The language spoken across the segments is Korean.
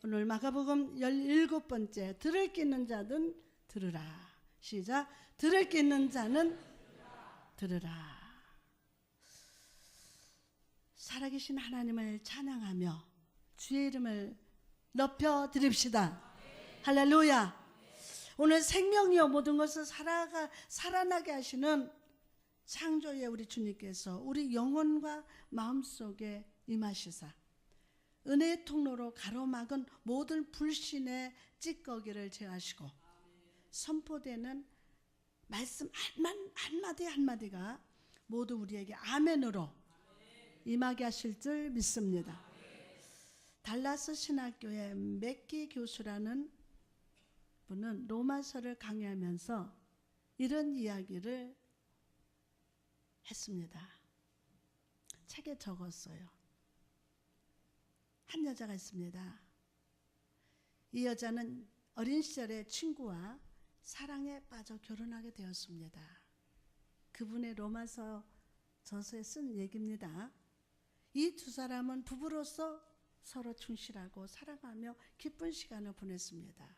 오늘 마가복음 17번째, 들을 게 있는 자는 들으라. 시작. 들을 게 있는 자는 들으라. 살아계신 하나님을 찬양하며 주의 이름을 높여 드립시다. 할렐루야. 오늘 생명이요 모든 것을 살아나게 하시는 창조의 우리 주님께서 우리 영혼과 마음속에 임하시사 은혜의 통로로 가로막은 모든 불신의 찌꺼기를 제하시고 선포되는 말씀 한마디 한마디가 모두 우리에게 아멘으로 임하게 하실 줄 믿습니다. 달라스 신학교의 맥기 교수라는 분은 로마서를 강의하면서 이런 이야기를 했습니다. 책에 적었어요. 한 여자가 있습니다. 이 여자는 어린 시절에 친구와 사랑에 빠져 결혼하게 되었습니다. 그분의 로마서 저서에 쓴 얘기입니다. 이 두 사람은 부부로서 서로 충실하고 사랑하며 기쁜 시간을 보냈습니다.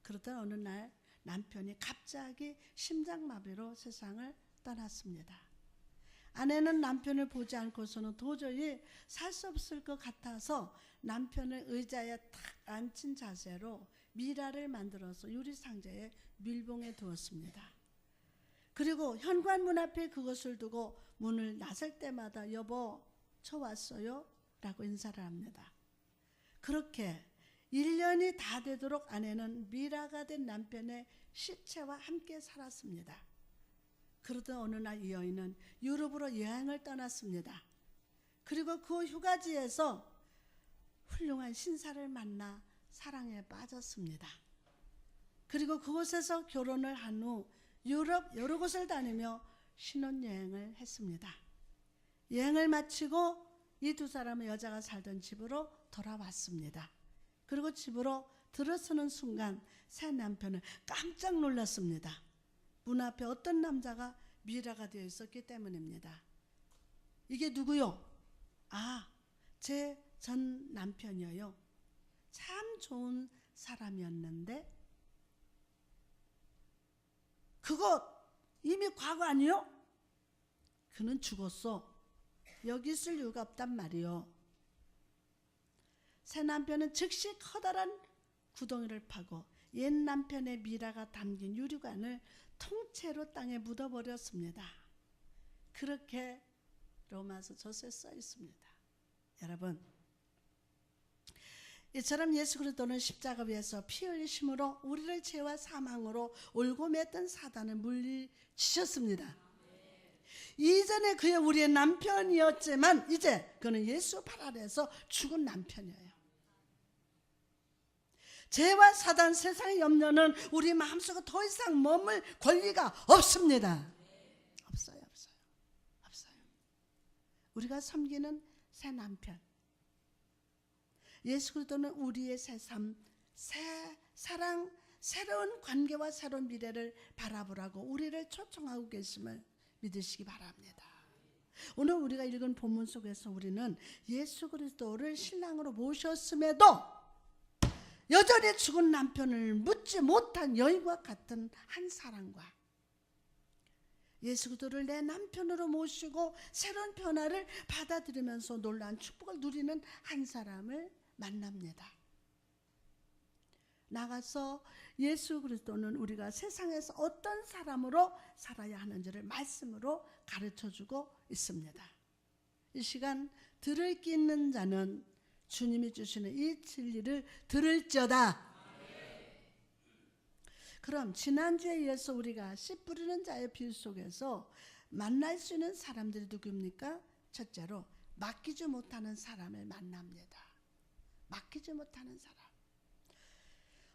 그러다 어느 날 남편이 갑자기 심장마비로 세상을 떠났습니다. 아내는 남편을 보지 않고서는 도저히 살 수 없을 것 같아서 남편을 의자에 탁 앉힌 자세로 미라를 만들어서 유리상자에 밀봉해 두었습니다. 그리고 현관문 앞에 그것을 두고 문을 나설 때마다 여보 저 왔어요? 라고 인사를 합니다. 그렇게 1년이 다 되도록 아내는 미라가 된 남편의 시체와 함께 살았습니다. 그러던 어느 날 이 여인은 유럽으로 여행을 떠났습니다. 그리고 그 휴가지에서 훌륭한 신사를 만나 사랑에 빠졌습니다. 그리고 그곳에서 결혼을 한 후 유럽 여러 곳을 다니며 신혼여행을 했습니다. 여행을 마치고 이 두 사람은 여자가 살던 집으로 돌아왔습니다. 그리고 집으로 들어서는 순간 새 남편은 깜짝 놀랐습니다. 문 앞에 어떤 남자가 미라가 되어 있었기 때문입니다. 이게 누구요? 아, 제 전 남편이요. 참 좋은 사람이었는데 그거 이미 과거 아니요? 그는 죽었어. 여기 있을 이유가 없단 말이요. 새 남편은 즉시 커다란 구덩이를 파고 옛 남편의 미라가 담긴 유리관을 통째로 땅에 묻어버렸습니다. 그렇게 로마서 저서에 써 있습니다. 여러분, 이처럼 예수 그리스도는 십자가 위에서 피 흘리심으로 우리를 죄와 사망으로 올고 맸던 사단을 물리치셨습니다. 이전에 그의 우리의 남편이었지만 이제 그는 예수 발 아래에서 죽은 남편이에요. 죄와 사단 세상의 염려는 우리 마음속에 더 이상 머물 권리가 없습니다. 없어요. 우리가 섬기는 새 남편 예수 그리스도는 우리의 새 삶, 새 사랑, 새로운 관계와 새로운 미래를 바라보라고 우리를 초청하고 계심을 믿으시기 바랍니다. 오늘 우리가 읽은 본문 속에서 우리는 예수 그리스도를 신랑으로 모셨음에도 여전히 죽은 남편을 묻지 못한 여인과 같은 한 사람과 예수 그리스도를 내 남편으로 모시고 새로운 변화를 받아들이면서 놀라운 축복을 누리는 한 사람을 만납니다. 나가서 예수 그리스도는 우리가 세상에서 어떤 사람으로 살아야 하는지를 말씀으로 가르쳐주고 있습니다. 이 시간 들을 게 있는 자는 주님이 주시는 이 진리를 들을지어다. 그럼 지난주에 이어서 우리가 씨 뿌리는 자의 비유 속에서 만날 수 있는 사람들이 누구입니까? 첫째로 맡기지 못하는 사람을 만납니다. 맡기지 못하는 사람.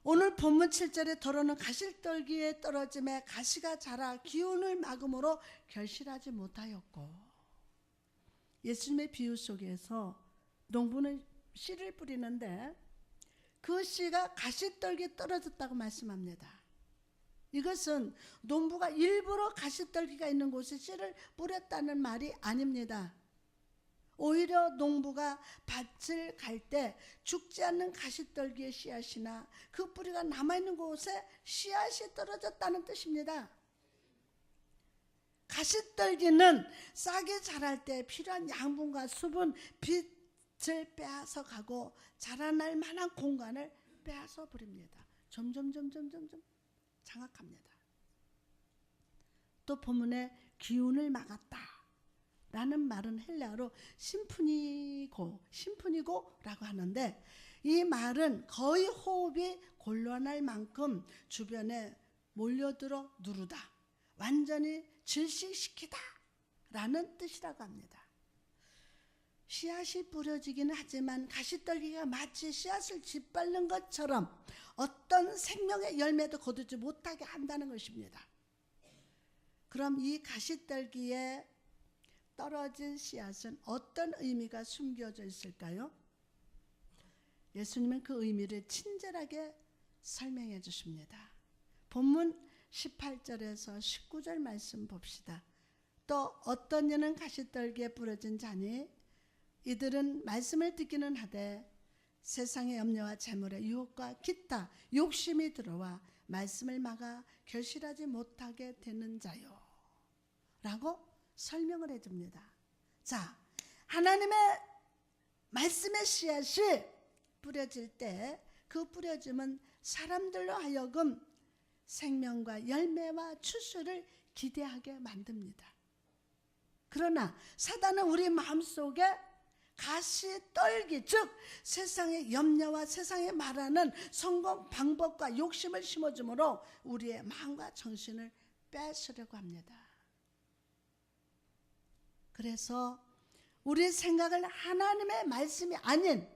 오늘 본문 7절에 더러는 가시떨기에 떨어짐에 가시가 자라 기운을 막음으로 결실하지 못하였고 예수님의 비유 속에서 농부는 씨를 뿌리는데 그 씨가 가시떨기에 떨어졌다고 말씀합니다. 이것은 농부가 일부러 가시떨기가 있는 곳에 씨를 뿌렸다는 말이 아닙니다. 오히려 농부가 밭을 갈 때 죽지 않는 가시떨기의 씨앗이나 그 뿌리가 남아있는 곳에 씨앗이 떨어졌다는 뜻입니다. 가시떨기는 싹이 자랄 때 필요한 양분과 수분, 빛을 빼앗아 가고 자라날 만한 공간을 빼앗아 버립니다. 점점 장악합니다. 또 본문에 기운을 막았다 라는 말은 헬라어로 심푸니고라고 하는데, 이 말은 거의 호흡이 곤란할 만큼 주변에 몰려들어 누르다, 완전히 질식시키다 라는 뜻이라고 합니다. 씨앗이 뿌려지기는 하지만 가시떨기가 마치 씨앗을 짓밟는 것처럼 어떤 생명의 열매도 거두지 못하게 한다는 것입니다. 그럼 이 가시떨기에 떨어진 씨앗은 어떤 의미가 숨겨져 있을까요? 예수님은 그 의미를 친절하게 설명해 주십니다. 본문 18절에서 19절 말씀 봅시다. 또 어떤 이는 가시떨기에 부러진 자니 이들은 말씀을 듣기는 하되 세상의 염려와 재물의 유혹과 기타 욕심이 들어와 말씀을 막아 결실하지 못하게 되는 자요 라고 설명을 해줍니다. 자, 하나님의 말씀의 씨앗이 뿌려질 때 그 뿌려짐은 사람들로 하여금 생명과 열매와 추수를 기대하게 만듭니다. 그러나 사단은 우리 마음속에 가시떨기, 즉 세상의 염려와 세상에 말하는 성공 방법과 욕심을 심어주므로 우리의 마음과 정신을 뺏으려고 합니다. 그래서 우리 생각을 하나님의 말씀이 아닌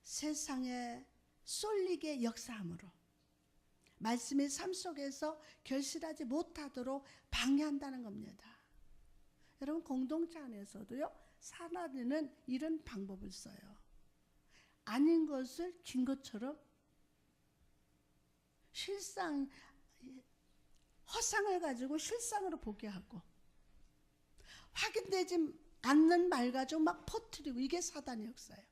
세상에 쏠리게 역사함으로 말씀이 삶 속에서 결실하지 못하도록 방해한다는 겁니다. 여러분, 공동체 안에서도요, 사나리는 이런 방법을 써요. 아닌 것을 긴 것처럼 허상을 가지고 실상으로 보게 하고, 확인되지 않는 말 가지고 막 퍼뜨리고, 이게 사단의 역사예요.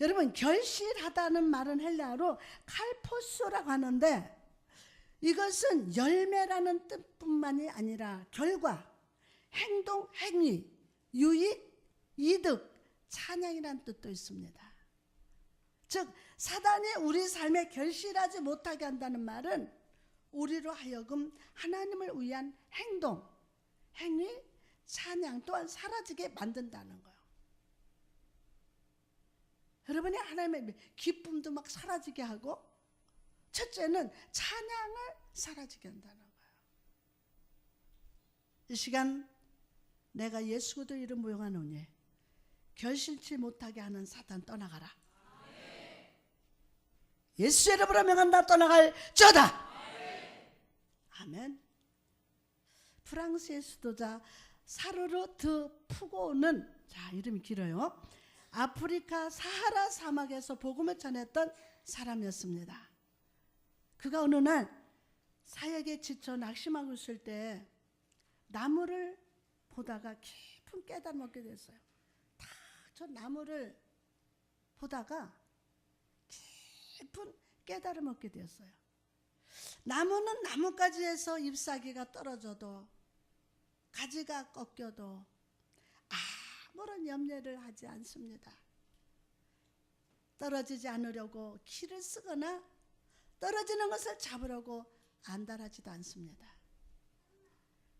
여러분, 결실하다는 말은 헬라어로 칼포스라고 하는데, 이것은 열매라는 뜻뿐만이 아니라 결과, 행동, 행위, 유익, 이득, 찬양이라는 뜻도 있습니다. 즉 사단이 우리 삶에 결실하지 못하게 한다는 말은 우리로 하여금 하나님을 위한 행동, 행위, 찬양 또한 사라지게 만든다는 거예요. 여러분이 하나님의 기쁨도 막 사라지게 하고, 첫째는 찬양을 사라지게 한다는 거예요. 이 시간 내가 예수 그리스도 이름 모용하노니 결실치 못하게 하는 사탄 떠나가라. 예수 이름으로 명한다. 떠나갈 저다. 아멘. 프랑스의 수도자 사르르 드 푸고는, 자, 이름이 길어요, 아프리카 사하라 사막에서 복음을 전했던 사람이었습니다. 그가 어느 날 사역에 지쳐 낙심하고 있을 때 나무를 보다가 깊은 깨달음을 얻게 됐어요. 딱 저 나무를 보다가 깊은 깨달음을 얻게 되었어요. 나무는 나뭇가지에서 잎사귀가 떨어져도, 가지가 꺾여도 아무런 염려를 하지 않습니다. 떨어지지 않으려고 키를 쓰거나 떨어지는 것을 잡으려고 안달하지도 않습니다.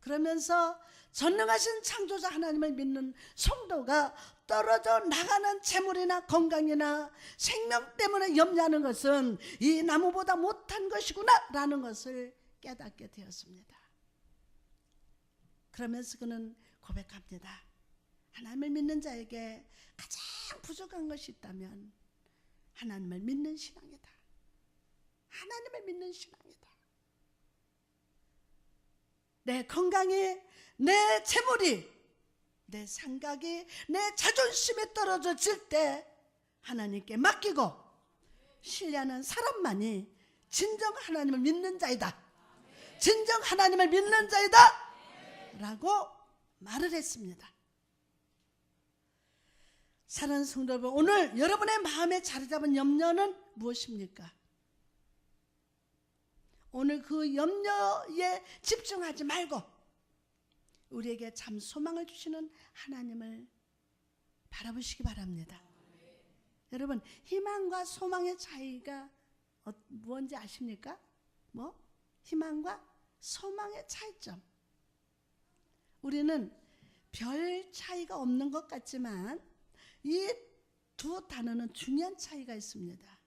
그러면서 전능하신 창조자 하나님을 믿는 성도가 떨어져 나가는 재물이나 건강이나 생명 때문에 염려하는 것은 이 나무보다 못한 것이구나 라는 것을 깨닫게 되었습니다. 그러면서 그는 고백합니다. 하나님을 믿는 자에게 가장 부족한 것이 있다면 하나님을 믿는 신앙이다. 하나님을 믿는 신앙이다. 내 건강이, 내 재물이, 내 생각이, 내 자존심이 떨어질 때 하나님께 맡기고 신뢰하는 사람만이 진정 하나님을 믿는 자이다. 진정 하나님을 믿는 자이다 라고 말을 했습니다. 사랑하는 성도 여러분, 오늘 여러분의 마음에 자리 잡은 염려는 무엇입니까? 오늘 그 염려에 집중하지 말고 우리에게 참 소망을 주시는 하나님을 바라보시기 바랍니다. 여러분, 희망과 소망의 차이가 뭔지 아십니까? 희망과 소망의 차이점. 우리는 별 차이가 없는 것 같지만 이 두 단어는 중요한 차이가 있습니다.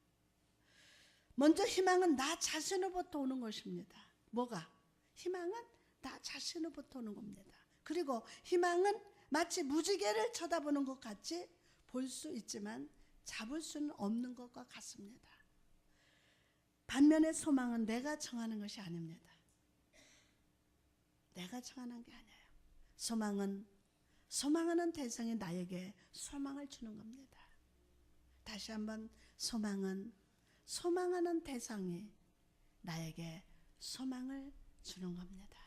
먼저 희망은 나 자신으로부터 오는 것입니다. 뭐가? 희망은 나 자신으로부터 오는 겁니다. 그리고 희망은 마치 무지개를 쳐다보는 것 같이 볼 수 있지만 잡을 수는 없는 것과 같습니다. 반면에 소망은 내가 정하는 것이 아닙니다. 내가 정하는 게 아니에요. 소망하는 대상이 나에게 소망을 주는 겁니다. 다시 한번, 소망하는 대상이 나에게 소망을 주는 겁니다.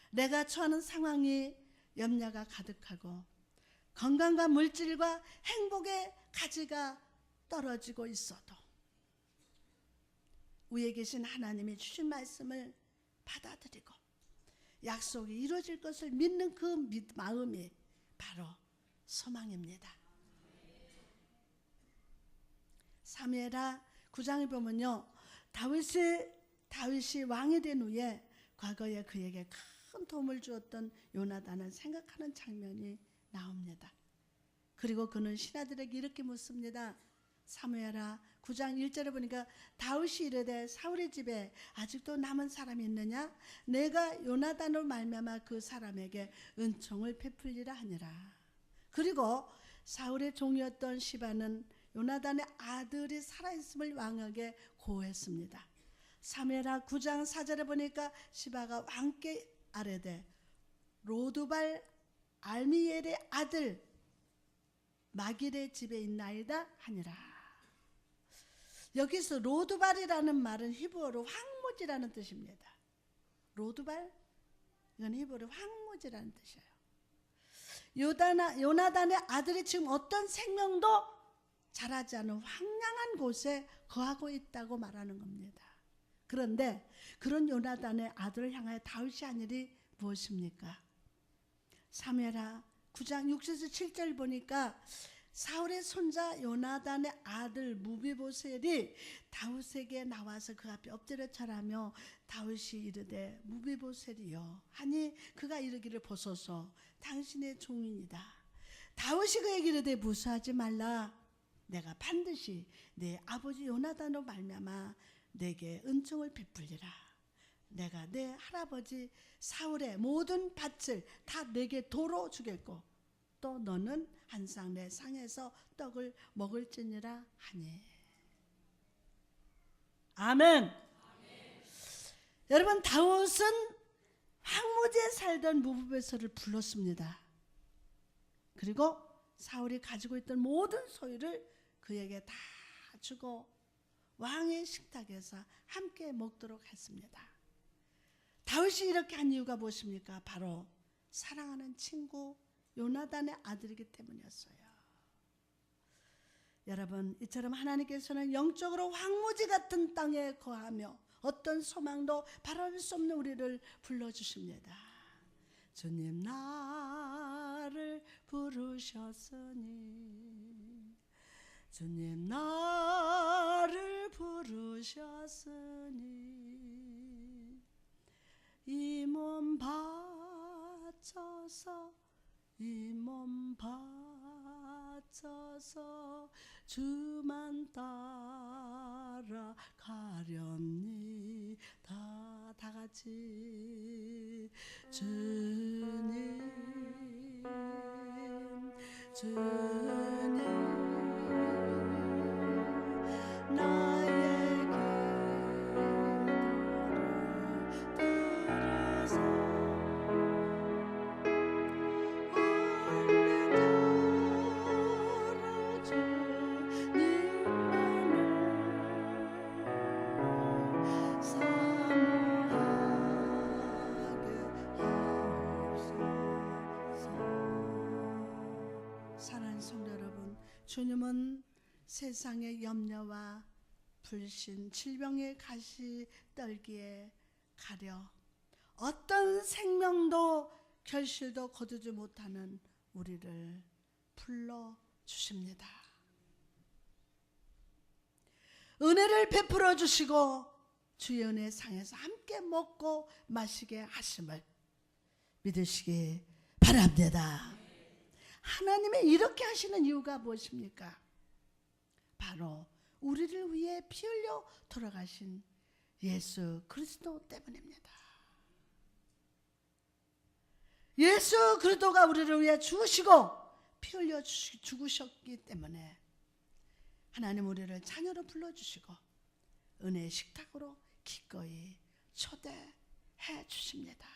내가 처하는 상황이 염려가 가득하고 건강과 물질과 행복의 가지가 떨어지고 있어도 위에 계신 하나님이 주신 말씀을 받아들이고 약속이 이루어질 것을 믿는 그 마음이 바로 소망입니다. 사무엘하 9장에 보면요, 다윗이 왕이 된 후에 과거에 그에게 큰 도움을 주었던 요나단을 생각하는 장면이 나옵니다. 그리고 그는 신하들에게 이렇게 묻습니다. 사무엘하 9장 1절에 보니까 다윗이 이르되 사울의 집에 아직도 남은 사람이 있느냐? 내가 요나단으로 말미암아 그 사람에게 은총을 베풀리라 하니라. 그리고 사울의 종이었던 시바는 요나단의 아들이 살아있음을 왕에게 고했습니다. 사무엘하 9장 4절에 보니까 시바가 왕께 아뢰되 로두발 알미엘의 아들 마길의 집에 있나이다 하니라. 여기서 로두발이라는 말은 히브어로 황무지라는 뜻입니다. 로두발, 이건 히브어로 황무지라는 뜻이에요. 요나단의 아들이 지금 어떤 생명도 자라지 않은 황량한 곳에 거하고 있다고 말하는 겁니다. 그런데 그런 요나단의 아들을 향하여 다윗이 한 일이 무엇입니까? 사무엘하 9장 6절에서 7절 보니까 사울의 손자 요나단의 아들 무비보셋이 다윗에게 나와서 그 앞에 엎드려 절하며 다윗이 이르되 무비보셋이여 하니 그가 이르기를 보소서 당신의 종이니이다. 다윗이 그에게 이르되 무수하지 말라. 내가 반드시 내 아버지 요나단으로 말미암아 내게 은총을 베풀리라. 내가 내 할아버지 사울의 모든 밭을 다 내게 도로 주겠고 또 너는 항상 내 상에서 떡을 먹을지니라 하니. 아멘. 여러분, 다윗은 황무지에 살던 무비보셋을 불렀습니다. 그리고 사울이 가지고 있던 모든 소유를 그에게 다 주고 왕의 식탁에서 함께 먹도록 했습니다. 다윗이 이렇게 한 이유가 무엇입니까? 바로 사랑하는 친구 요나단의 아들이기 때문이었어요. 여러분, 이처럼 하나님께서는 영적으로 황무지 같은 땅에 거하며 어떤 소망도 바랄 수 없는 우리를 불러주십니다. 주님 나를 부르셨으니, 주님 나를 부르셨으니 이 몸 바쳐서 이 몸 바쳐서 주만 따라가렵니다. 다 같이 주님 주님 나의 기도를 들으소. 사랑하는 주님은 세상의 염려와 불신, 질병의 가시떨기에 가려 어떤 생명도 결실도 거두지 못하는 우리를 불러주십니다. 은혜를 베풀어 주시고 주의 은혜 상에서 함께 먹고 마시게 하심을 믿으시기 바랍니다. 하나님이 이렇게 하시는 이유가 무엇입니까? 바로 우리를 위해 피 흘려 돌아가신 예수 그리스도 때문입니다. 예수 그리스도가 우리를 위해 죽으시고 피 흘려 죽으셨기 때문에 하나님 우리를 자녀로 불러주시고 은혜의 식탁으로 기꺼이 초대해 주십니다.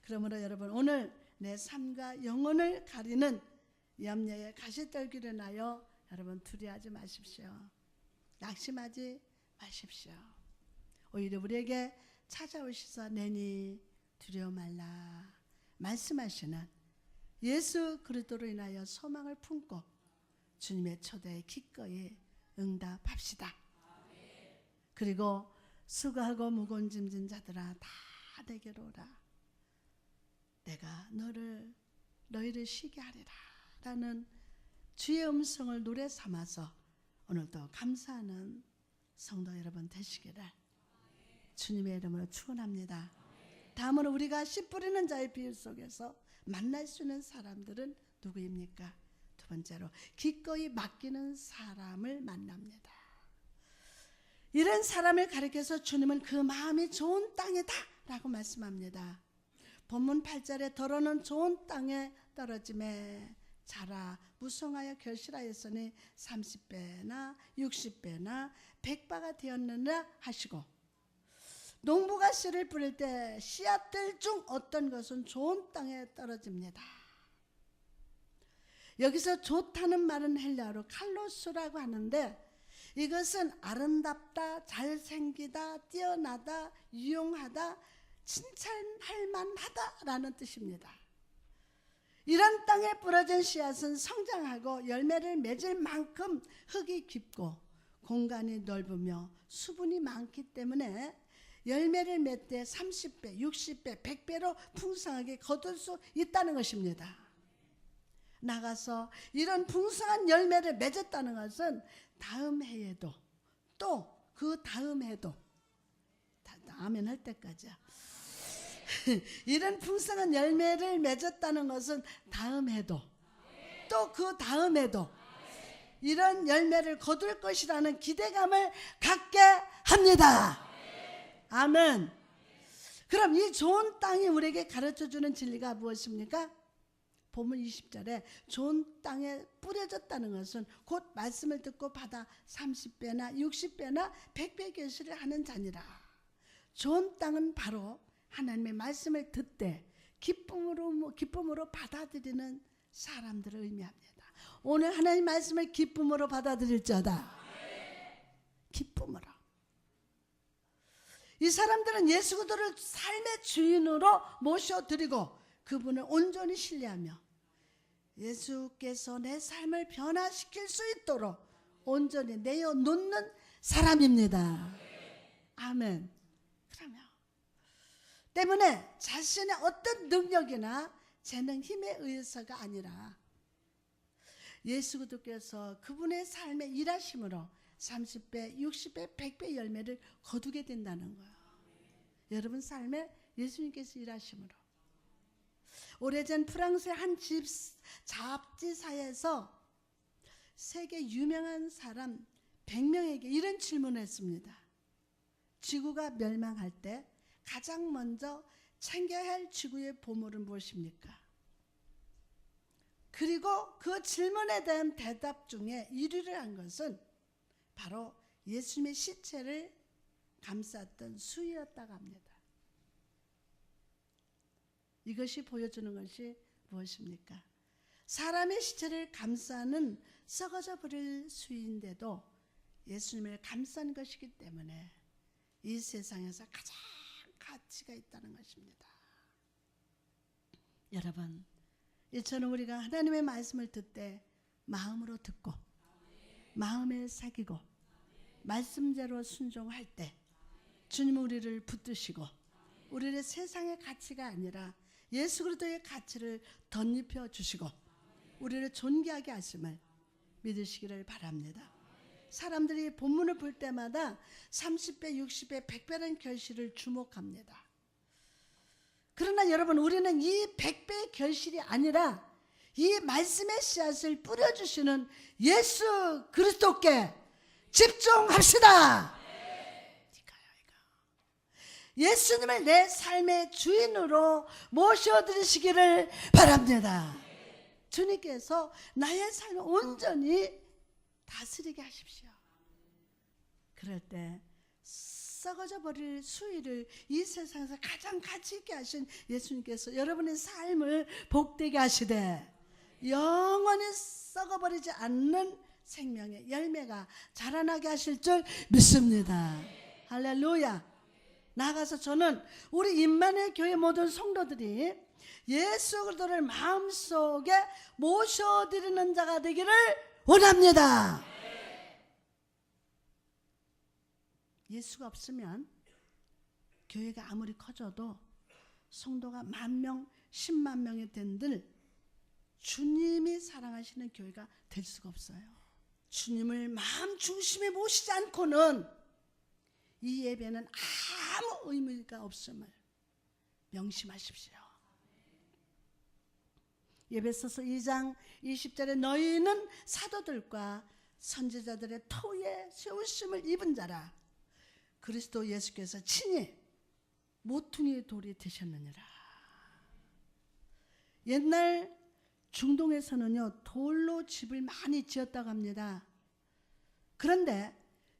그러므로 여러분, 오늘 내 삶과 영혼을 가리는 염려의 가시떨기를 인하여 여러분 두려워하지 마십시오. 낙심하지 마십시오. 오히려 우리에게 찾아오셔서 내니 두려워 말라 말씀하시는 예수 그리스도로 인하여 소망을 품고 주님의 초대에 기꺼이 응답합시다. 그리고 수고하고 무거운 짐진 자들아 다 내게로 오라. 내가 너희를 쉬게 하리라 라는 주의 음성을 노래 삼아서 오늘도 감사하는 성도 여러분 되시기를 주님의 이름으로 축원합니다. 다음으로 우리가 씨 뿌리는 자의 비유 속에서 만날 수 있는 사람들은 누구입니까? 두 번째로 기꺼이 맡기는 사람을 만납니다. 이런 사람을 가리켜서 주님은 그 마음이 좋은 땅이다 라고 말씀합니다. 본문 8절에 더러는 좋은 땅에 떨어짐에 자라 무성하여 결실하였으니 30배나 60배나 100배가 되었느냐 하시고, 농부가 씨를 뿌릴 때 씨앗들 중 어떤 것은 좋은 땅에 떨어집니다. 여기서 좋다는 말은 헬라어로 칼로스라고 하는데 이것은 아름답다, 잘생기다, 뛰어나다, 유용하다, 칭찬할 만하다라는 뜻입니다. 이런 땅에 뿌려진 씨앗은 성장하고 열매를 맺을 만큼 흙이 깊고 공간이 넓으며 수분이 많기 때문에 열매를 맺되 30배, 60배, 100배로 풍성하게 거둘 수 있다는 것입니다. 나가서 이런 풍성한 열매를 맺었다는 것은 다음 해에도 또 그 다음 해도 아멘 할 때까지야. 이런 풍성한 열매를 맺었다는 것은 다음 해도 또 그 다음 해도 이런 열매를 거둘 것이라는 기대감을 갖게 합니다. 아멘. 그럼 이 좋은 땅이 우리에게 가르쳐주는 진리가 무엇입니까? 본문 20절에 좋은 땅에 뿌려졌다는 것은 곧 말씀을 듣고 받아 30배나 60배나 100배 결실을 하는 자니라. 좋은 땅은 바로 하나님의 말씀을 듣되 기쁨으로 받아들이는 사람들을 의미합니다. 오늘 하나님 말씀을 기쁨으로 받아들일지어다. 기쁨으로. 이 사람들은 예수 그리스도를 삶의 주인으로 모셔드리고 그분을 온전히 신뢰하며 예수께서 내 삶을 변화시킬 수 있도록 온전히 내어놓는 사람입니다. 아멘. 그러면 때문에 자신의 어떤 능력이나 재능, 힘에 의해서가 아니라 예수 그리스도께서 그분의 삶에 일하심으로 30배, 60배, 100배 열매를 거두게 된다는 거예요. 여러분 삶에 예수님께서 일하심으로. 오래전 프랑스의 한 잡지사에서 세계 유명한 사람 100명에게 이런 질문을 했습니다. 지구가 멸망할 때 가장 먼저 챙겨야 할 지구의 보물은 무엇입니까? 그리고 그 질문에 대한 대답 중에 1위를 한 것은 바로 예수님의 시체를 감쌌던 수였다고 합니다. 이것이 보여주는 것이 무엇입니까? 사람의 시체를 감싸는 썩어져 버릴 수인데도 예수님을 감싼 것이기 때문에 이 세상에서 가장 가치가 있다는 것입니다. 여러분, 이처럼 우리가 하나님의 말씀을 듣되 마음으로 듣고 마음에 새기고 말씀대로 순종할 때 주님 우리를 붙드시고 우리를 세상의 가치가 아니라 예수 그리스도의 가치를 덧입혀 주시고 우리를 존귀하게 하심을 믿으시기를 바랍니다. 사람들이 본문을 볼 때마다 30배, 60배, 100배라는 결실을 주목합니다. 그러나 여러분, 우리는 이 100배의 결실이 아니라 이 말씀의 씨앗을 뿌려주시는 예수 그리스도께 집중합시다. 예수님을 내 삶의 주인으로 모셔드리시기를 바랍니다. 주님께서 나의 삶을 온전히 다스리게 하십시오. 그럴 때 썩어져 버릴 수위를 이 세상에서 가장 가치 있게 하신 예수님께서 여러분의 삶을 복되게 하시되 영원히 썩어버리지 않는 생명의 열매가 자라나게 하실 줄 믿습니다. 할렐루야. 나아가서 저는 우리 임마누엘 교회 모든 성도들이 예수 그리스도를 마음속에 모셔드리는 자가 되기를 원합니다. 예수가 없으면 교회가 아무리 커져도 성도가 10,000명, 10만 명이 된들 주님이 사랑하시는 교회가 될 수가 없어요. 주님을 마음 중심에 모시지 않고는 이 예배는 아무 의미가 없음을 명심하십시오. 에베소서 2장 20절에 너희는 사도들과 선지자들의 터에 세우심을 입은 자라 그리스도 예수께서 친히 모퉁이 돌이 되셨느니라. 옛날 중동에서는요 돌로 집을 많이 지었다고 합니다. 그런데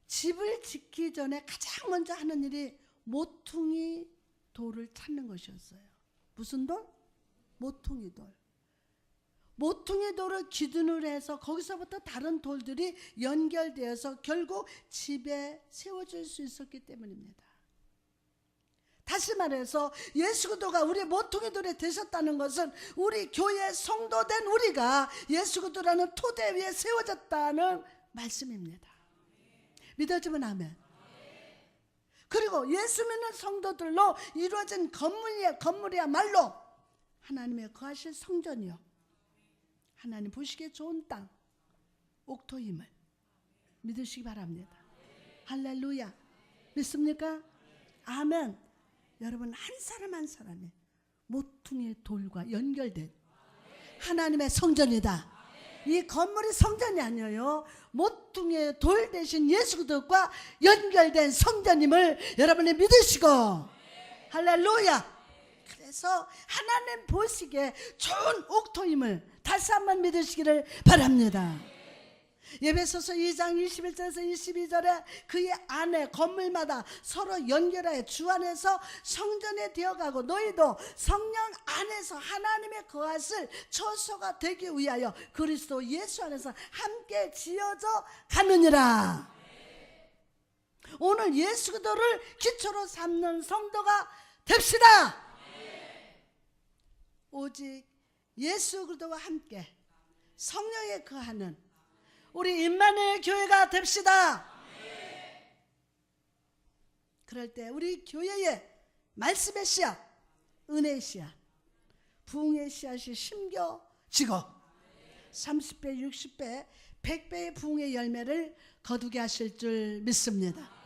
집을 짓기 전에 가장 먼저 하는 일이 모퉁이 돌을 찾는 것이었어요. 무슨 돌? 모퉁이 돌. 모퉁이 돌을 기준으로 해서 거기서부터 다른 돌들이 연결되어서 결국 집에 세워질 수 있었기 때문입니다. 다시 말해서 예수 그리스도가 우리의 모퉁이 돌이 되셨다는 것은 우리 교회 성도된 우리가 예수 그리스도라는 토대 위에 세워졌다는 말씀입니다. 믿어지면 아멘. 그리고 예수 믿는 성도들로 이루어진 건물이야말로 하나님의 거하실 성전이요 하나님 보시기에 좋은 땅 옥토임을 믿으시기 바랍니다. 할렐루야. 믿습니까? 아멘. 여러분 한 사람 한 사람이 모퉁이 돌과 연결된 하나님의 성전이다. 이 건물이 성전이 아니에요. 모퉁이 돌 대신 예수 그리스도와 연결된 성전임을 여러분이 믿으시고 할렐루야. 그래서 하나님 보시기에 좋은 옥토임을 다시 한번 믿으시기를 바랍니다. 에베소서 2장 21절에서 22절에 그의 안에 건물마다 서로 연결하여 주 안에서 성전이 되어가고 너희도 성령 안에서 하나님의 거하실 처소가 되기 위하여 그리스도 예수 안에서 함께 지어져 가느니라. 오늘 예수 그리스도를 기초로 삼는 성도가 됩시다. 오직 예수 그리스도와 함께 성령에 거하는 우리 임마누엘 교회가 됩시다. 그럴 때 우리 교회에 말씀의 씨앗, 은혜의 씨앗, 부흥의 씨앗이 심겨지고 30배, 60배, 100배의 부흥의 열매를 거두게 하실 줄 믿습니다.